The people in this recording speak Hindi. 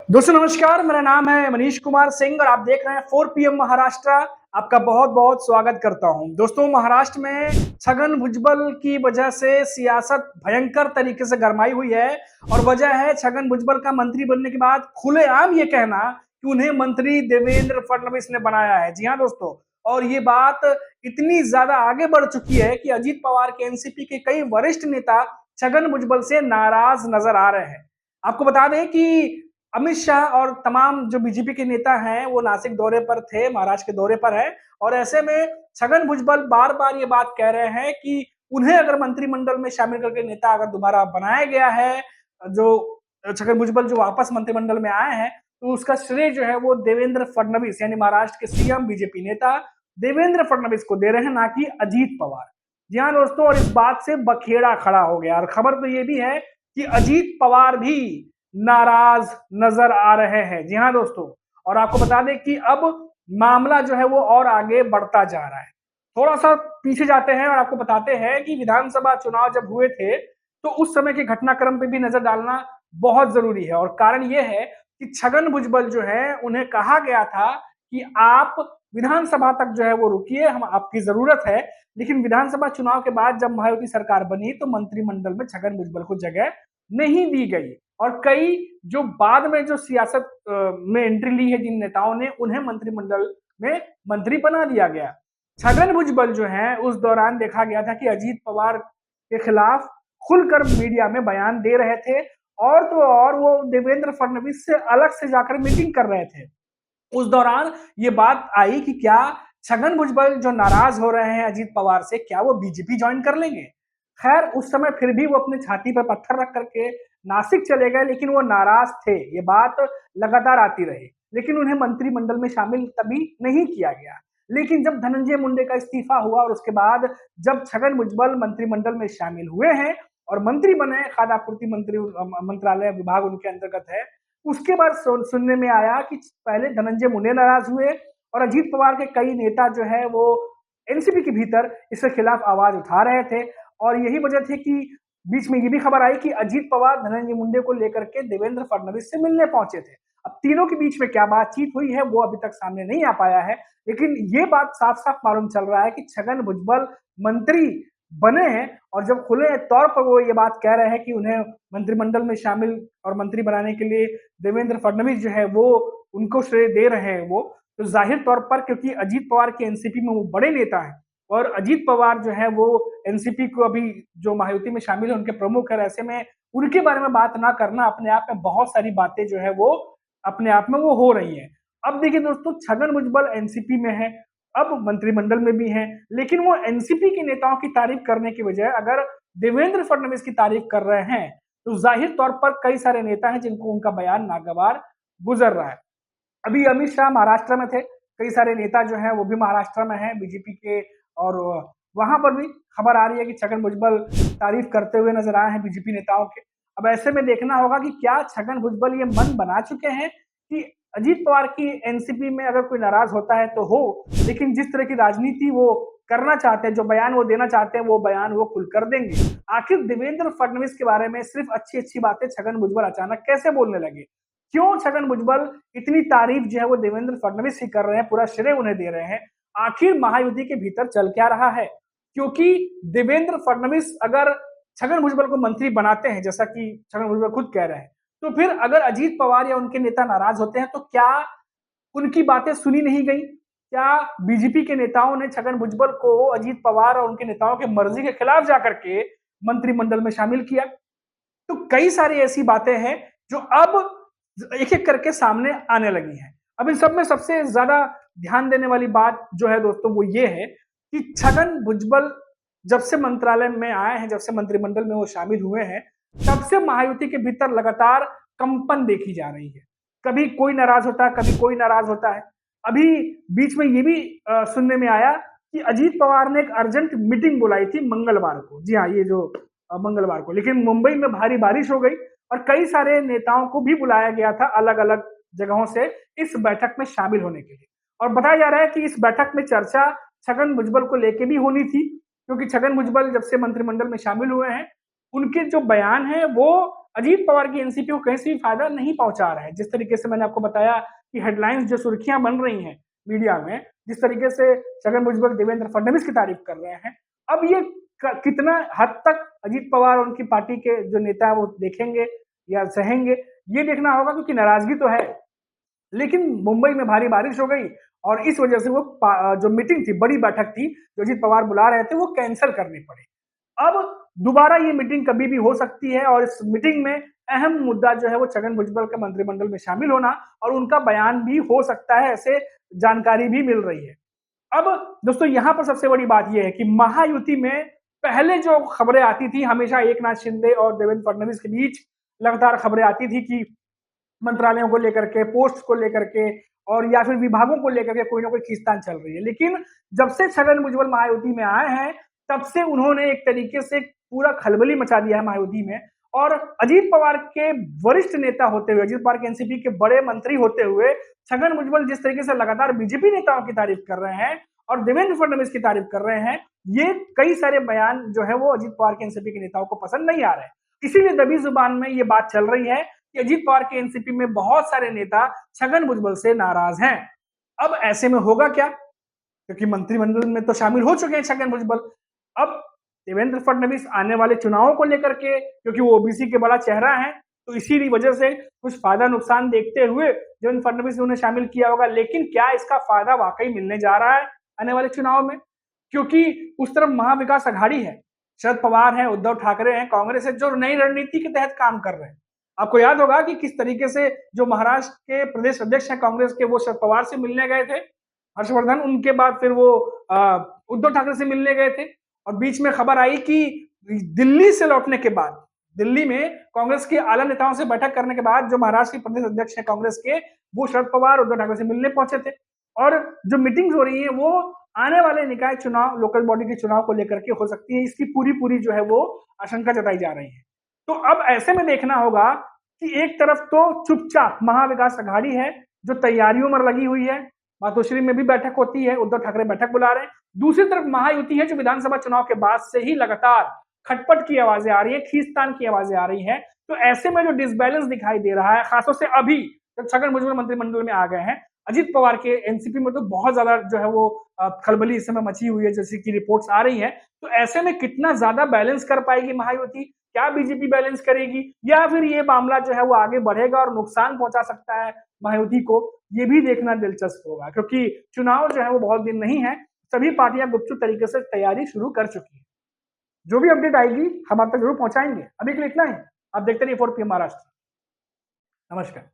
दोस्तों नमस्कार, मेरा नाम है मनीष कुमार सिंह और आप देख रहे हैं 4 PM महाराष्ट्र। आपका बहुत बहुत स्वागत करता हूं। दोस्तों महाराष्ट्र में छगन भुजबल की वजह से सियासत भयंकर तरीके से गरमाई हुई है और वजह है छगन भुजबल का मंत्री बनने के बाद खुलेआम ये कहना कि उन्हें मंत्री देवेंद्र फडणवीस ने बनाया है। जी हाँ दोस्तों, और ये बात इतनी ज्यादा आगे बढ़ चुकी है कि अजीत पवार के एनसीपी के कई वरिष्ठ नेता छगन भुजबल से नाराज नजर आ रहे हैं। आपको बता दें कि अमित शाह और तमाम जो बीजेपी के नेता हैं वो नासिक दौरे पर थे, महाराष्ट्र के दौरे पर हैं और ऐसे में छगन भुजबल बार-बार ये बात कह रहे हैं कि उन्हें अगर मंत्रिमंडल में शामिल करके नेता अगर दोबारा बनाया गया है, जो छगन भुजबल जो वापस मंत्रिमंडल में आए हैं, तो उसका श्रेय जो है वो देवेंद्र फडणवीस यानी महाराष्ट्र के सीएम बीजेपी नेता देवेंद्र फडणवीस को दे रहे हैं, ना कि अजीत पवार। जी हाँ दोस्तों, और इस बात से बखेड़ा खड़ा हो गया और खबर तो ये भी है कि अजीत पवार भी नाराज नजर आ रहे हैं। जी हाँ दोस्तों, और आपको बता दें कि अब मामला जो है वो और आगे बढ़ता जा रहा है। थोड़ा सा पीछे जाते हैं और आपको बताते हैं कि विधानसभा चुनाव जब हुए थे तो उस समय के घटनाक्रम पे भी नजर डालना बहुत जरूरी है और कारण ये है कि छगन भुजबल जो है उन्हें कहा गया था कि आप विधानसभा तक जो है वो रुकिए, हम आपकी जरूरत है। लेकिन विधानसभा चुनाव के बाद जब मायावती सरकार बनी तो मंत्रिमंडल में छगन भुजबल को जगह नहीं दी गई और कई जो बाद में जो सियासत में एंट्री ली है जिन नेताओं ने, उन्हें मंत्रिमंडल में मंत्री बना दिया गया। छगन भुजबल जो है उस दौरान देखा गया था कि अजीत पवार के खिलाफ खुलकर मीडिया में बयान दे रहे थे और तो और वो देवेंद्र फडणवीस से अलग से जाकर मीटिंग कर रहे थे। उस दौरान ये बात आई कि क्या छगन भुजबल जो नाराज हो रहे हैं अजीत पवार से, क्या वो बीजेपी ज्वाइन कर लेंगे? खैर उस समय फिर भी वो अपने छाती पर पत्थर रख करके नासिक चले गए, लेकिन वो नाराज थे। ये बात लगातार आती रही, लेकिन उन्हें मंत्रिमंडल में शामिल तभी नहीं किया गया। लेकिन जब धनंजय मुंडे का इस्तीफा हुआ और उसके बाद जब छगन भुजबल मंत्रिमंडल में शामिल हुए हैं और मंत्री बने, खाद्य आपूर्ति मंत्री मंत्रालय विभाग उनके अंतर्गत है, उसके बाद सुनने में आया कि पहले धनंजय मुंडे नाराज हुए और अजीत पवार के कई नेता जो है वो एनसीपी के भीतर इसके खिलाफ आवाज उठा रहे थे और यही वजह थी कि बीच में ये भी खबर आई कि अजीत पवार धनंजय मुंडे को लेकर के देवेंद्र फडणवीस से मिलने पहुंचे थे। अब तीनों के बीच में क्या बातचीत हुई है वो अभी तक सामने नहीं आ पाया है, लेकिन ये बात साफ साफ मालूम चल रहा है कि छगन भुजबल मंत्री बने हैं और जब खुले तौर पर वो ये बात कह रहे हैं कि उन्हें मंत्रिमंडल में शामिल और मंत्री बनाने के लिए देवेंद्र फडणवीस जो है वो उनको श्रेय दे रहे हैं, वो तो जाहिर तौर पर क्योंकि अजीत पवार के एनसीपी में वो बड़े नेता हैं और अजीत पवार जो है वो एनसीपी को अभी जो महायुति में शामिल है उनके प्रमुख है, ऐसे में उनके बारे में बात ना करना अपने आप में बहुत सारी बातें जो है वो अपने आप में वो हो रही है। अब देखिए दोस्तों, छगन भुजबल एनसीपी में है, अब मंत्रिमंडल में भी हैं, लेकिन वो एनसीपी के नेताओं की तारीफ करने की बजाय अगर देवेंद्र फडणवीस की तारीफ कर रहे हैं तो जाहिर तौर पर कई सारे नेता हैं जिनको उनका बयान नागवार गुजर रहा है। अभी अमित शाह महाराष्ट्र में थे, कई सारे नेता जो हैं वो भी महाराष्ट्र में हैं बीजेपी के और वहां पर भी खबर आ रही है कि छगन भुजबल तारीफ करते हुए नजर आए हैं बीजेपी नेताओं के। अब ऐसे में देखना होगा कि क्या छगन भुजबल ये मन बना चुके हैं कि अजीत पवार की एनसीपी में अगर कोई नाराज होता है तो हो, लेकिन जिस तरह की राजनीति वो करना चाहते हैं, जो बयान वो देना चाहते हैं, वो बयान वो खुलकर देंगे। आखिर देवेंद्र फडणवीस के बारे में सिर्फ अच्छी अच्छी बातें छगन भुजबल अचानक कैसे बोलने लगे? क्यों छगन भुजबल इतनी तारीफ जो है वो देवेंद्र फडणवीस ही कर रहे हैं, पूरा श्रेय उन्हें दे रहे हैं? आखिर महायुति के भीतर चल क्या रहा है? क्योंकि देवेंद्र फडणवीस अगर छगन भुजबल को मंत्री बनाते हैं, जैसा कि छगन भुजबल खुद कह रहे हैं, तो फिर अगर अजीत पवार या उनके नेता नाराज होते हैं तो क्या उनकी बातें सुनी नहीं गई? क्या बीजेपी के नेताओं ने छगन भुजबल को अजीत पवार और उनके नेताओं की मर्जी के खिलाफ जाकर के मंत्रिमंडल में शामिल किया? तो कई सारी ऐसी बातें हैं जो अब एक-एक करके सामने आने लगी हैं। अब इन सब में सबसे ज़्यादा ध्यान देने वाली बात जो है दोस्तों वो ये है कि छगन भुजबल जब से मंत्रालय में आए हैं, जब से मंत्रिमंडल में वो शामिल हुए हैं, तब से महायुति के भीतर लगातार कंपन देखी जा रही है। कभी कोई नाराज होता है, कभी कोई नाराज होता है। अभी बीच में ये भी सुनने में आया कि अजीत पवार ने एक अर्जेंट मीटिंग बुलाई थी मंगलवार को। जी हाँ, ये जो मंगलवार को, लेकिन मुंबई में भारी बारिश हो गई और कई सारे नेताओं को भी बुलाया गया था अलग-अलग जगहों से इस बैठक में शामिल होने के लिए। और बताया जा रहा है कि इस बैठक में चर्चा छगन भुजबल को लेके भी होनी थी, क्योंकि छगन भुजबल जब से मंत्रिमंडल में शामिल हुए हैं, उनके जो बयान हैं वो अजीत पवार की एनसीपी को कहीं से भी फायदा नहीं पहुंचा रहा है। जिस तरीके से मैंने आपको बताया कि हेडलाइंस जो सुर्खियां बन रही हैं मीडिया में, जिस तरीके से छगन भुजबल देवेंद्र फडणवीस की तारीफ कर रहे हैं, अब ये कितना हद तक अजीत पवार और उनकी पार्टी के जो नेता है वो देखेंगे या सहेंगे, ये देखना होगा, क्योंकि नाराजगी तो है। लेकिन मुंबई में भारी बारिश हो गई और इस वजह से वो जो मीटिंग थी, बड़ी बैठक थी जो अजीत पवार बुला रहे थे, वो कैंसिल करनी पड़ी। अब दोबारा ये मीटिंग कभी भी हो सकती है और इस मीटिंग में अहम मुद्दा जो है वो छगन भुजबल का मंत्रिमंडल में शामिल होना और उनका बयान भी हो सकता है, ऐसे जानकारी भी मिल रही है। अब दोस्तों यहाँ पर सबसे बड़ी बात यह है कि महायुति में पहले जो खबरें आती थी, हमेशा एकनाथ शिंदे और देवेंद्र फडणवीस के बीच लगातार खबरें आती थी कि मंत्रालयों को लेकर के, पोस्ट को लेकर के और या फिर विभागों को लेकर के कोई ना कोई खींचतान चल रही है। लेकिन जब से छगन भुजबल महायुति में आए हैं, तब से उन्होंने एक तरीके से पूरा खलबली मचा दिया है महायुति में। और अजीत पवार के वरिष्ठ नेता होते हुए, अजीत पवार के एनसीपी के बड़े मंत्री होते हुए, छगन भुजबल जिस तरीके से लगातार बीजेपी नेताओं की तारीफ कर रहे हैं और देवेंद्र फडणवीस की तारीफ कर रहे हैं, ये कई सारे बयान जो है वो अजीत पवार के एनसीपी के नेताओं को पसंद नहीं आ रहे हैं। इसीलिए दबी जुबान में ये बात चल रही है कि अजीत पवार के एनसीपी में बहुत सारे नेता छगन भुजबल से नाराज हैं। अब ऐसे में होगा क्या, क्योंकि मंत्रिमंडल में तो शामिल हो चुके हैं छगन भुजबल। अब देवेंद्र फडणवीस आने वाले चुनावों को लेकर के, क्योंकि वो ओबीसी के बड़ा चेहरा है, तो इसी वजह से कुछ फायदा नुकसान देखते हुए देवेंद्र फडणवीस ने उन्हें शामिल किया होगा। लेकिन क्या इसका फायदा वाकई मिलने जा रहा है आने वाले चुनाव में? क्योंकि उस तरफ महाविकास अघाड़ी है, शरद पवार है, उद्धव ठाकरे हैं, कांग्रेस है, जो नई रणनीति के तहत काम कर रहे हैं। आपको याद होगा कि किस तरीके से जो महाराष्ट्र के प्रदेश अध्यक्ष हैं कांग्रेस के, वो शरद पवार से मिलने गए थे, हर्षवर्धन, उनके बाद फिर वो उद्धव ठाकरे से मिलने गए थे। और बीच में खबर आई कि दिल्ली से लौटने के बाद, दिल्ली में कांग्रेस के आला नेताओं से बैठक करने के बाद जो महाराष्ट्र के प्रदेश अध्यक्ष हैं कांग्रेस के, वो शरद पवार उद्धव ठाकरे से मिलने पहुंचे थे। और जो मीटिंग्स हो रही है वो आने वाले निकाय चुनाव, लोकल बॉडी के चुनाव को लेकर के हो सकती है, इसकी पूरी जो है वो आशंका जताई जा रही है। तो अब ऐसे में देखना होगा कि एक तरफ तो चुपचाप महाविकास अघाड़ी है जो तैयारियों में लगी हुई है, मातोश्री में भी बैठक होती है, उद्धव ठाकरे बैठक बुला रहे हैं। दूसरी तरफ महायुति है जो विधानसभा चुनाव के बाद से ही लगातार खटपट की आवाजें आ रही है, खींचतान की आवाजें आ रही है। तो ऐसे में जो डिसबैलेंस दिखाई दे रहा है, खासतौर से अभी जब छगन भुजबल मंत्रिमंडल में आ गए हैं, अजीत पवार के एनसीपी में तो बहुत ज्यादा जो है वो खलबली इस समय मची हुई है, जैसे कि रिपोर्ट्स आ रही है। तो ऐसे में कितना ज्यादा बैलेंस कर पाएगी महायुति, क्या बीजेपी बैलेंस करेगी, या फिर ये मामला जो है वो आगे बढ़ेगा और नुकसान पहुंचा सकता है महायुति को, ये भी देखना दिलचस्प होगा। क्योंकि चुनाव जो है वो बहुत दिन नहीं है, सभी पार्टियां गुपचुप तरीके से तैयारी शुरू कर चुकी है। जो भी अपडेट आएगी हम आप तक जरूर पहुंचाएंगे। अभी के लिए इतना ही। आप देखते रहिए 4 PM महाराष्ट्र। नमस्कार।